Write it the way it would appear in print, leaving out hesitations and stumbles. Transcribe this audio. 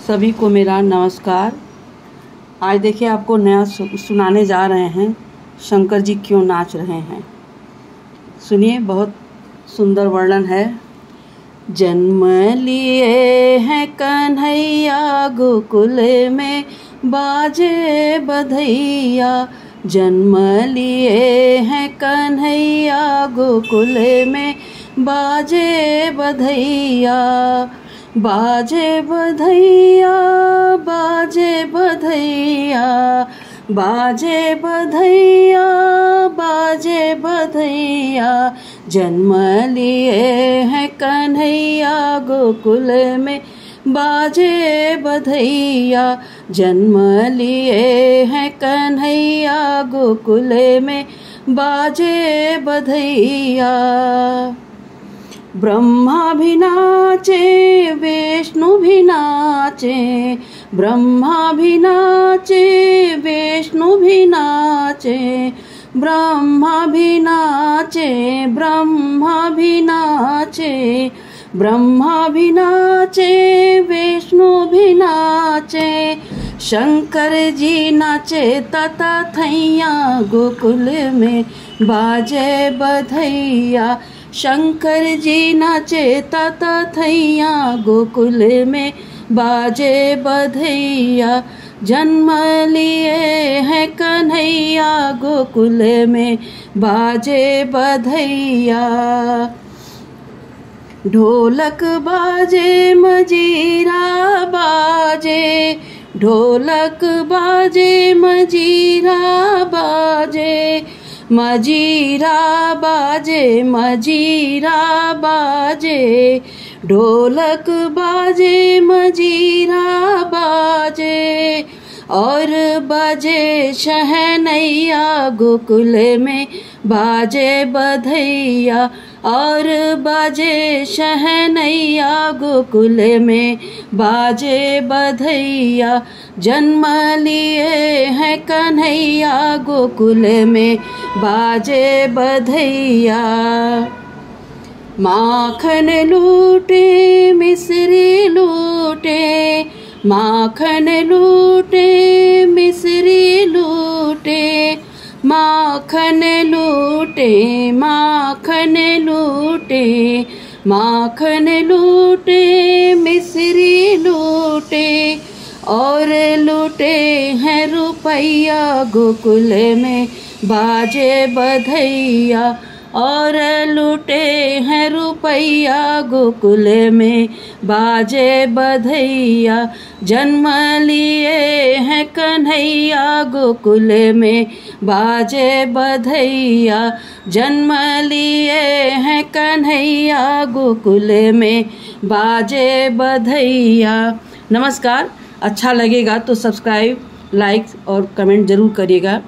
सभी को मेरा नमस्कार। आज देखिए आपको नया सुनाने जा रहे हैं, शंकर जी क्यों नाच रहे हैं। सुनिए, बहुत सुंदर वर्णन है। जन्म लिए हैं कन्हैया गोकुल में बाजे बधैया। जन्म लिए हैं कन्हैया गोकुल में बाजे बधैया। बाजे बधैया बाजे बधैया बाजे बधैया बाजे बधैया। जन्म लिए हैं कन्हैया गोकुल में बाजे बधैया। जन्म लिए हैं कन्हैया गोकुल में बाजे बधैया। ब्रह्मा भी नाचे विष्णु भी नाचे। ब्रह्मा भी नाचे विष्णु भी नाचे। ब्रह्मा भी नाचे ब्रह्मा भी नाचे। ब्रह्मा भी नाचे विष्णु भी नाचे। शंकर जी नाचे तथा थैया गोकुल में बाजे बधैया। शंकर जी नाचे तथा थैया गोकुल में बाजे बधैया। जन्म लिए हैं कन्हैया गोकुल में बाजे बधैया। ढोलक बाजे मजीरा बाजे। ढोलक बाजे मजीरा बाजे। मजीरा बाजे मजीरा बाजे। ढोलक बाजे मजीरा बाजे। और बाजे शहनैया गोकुल में बाजे बधैया। और बाजे शहनैया गोकुल में बाजे बधैया। जन्म लिए हैं कन्हैया गोकुल में बाजे बधैया। माखन लूटे मिश्री लूटे। माखन लूटे मिश्री लूटे। माखन लूटे माखन लूटे। माखन लूटे मिश्री लूटे। और लूटे हैं रुपैया गोकुल में बाजे बधैया। और लूटे हैं रुपैया गोकुल में बाजे बधैया। जन्म लिए हैं कन्हैया गोकुल में बाजे बधैया। जन्म लिए हैं कन्हैया गोकुल में बाजे बधैया। नमस्कार। अच्छा लगेगा तो सब्सक्राइब, लाइक और कमेंट ज़रूर करिएगा।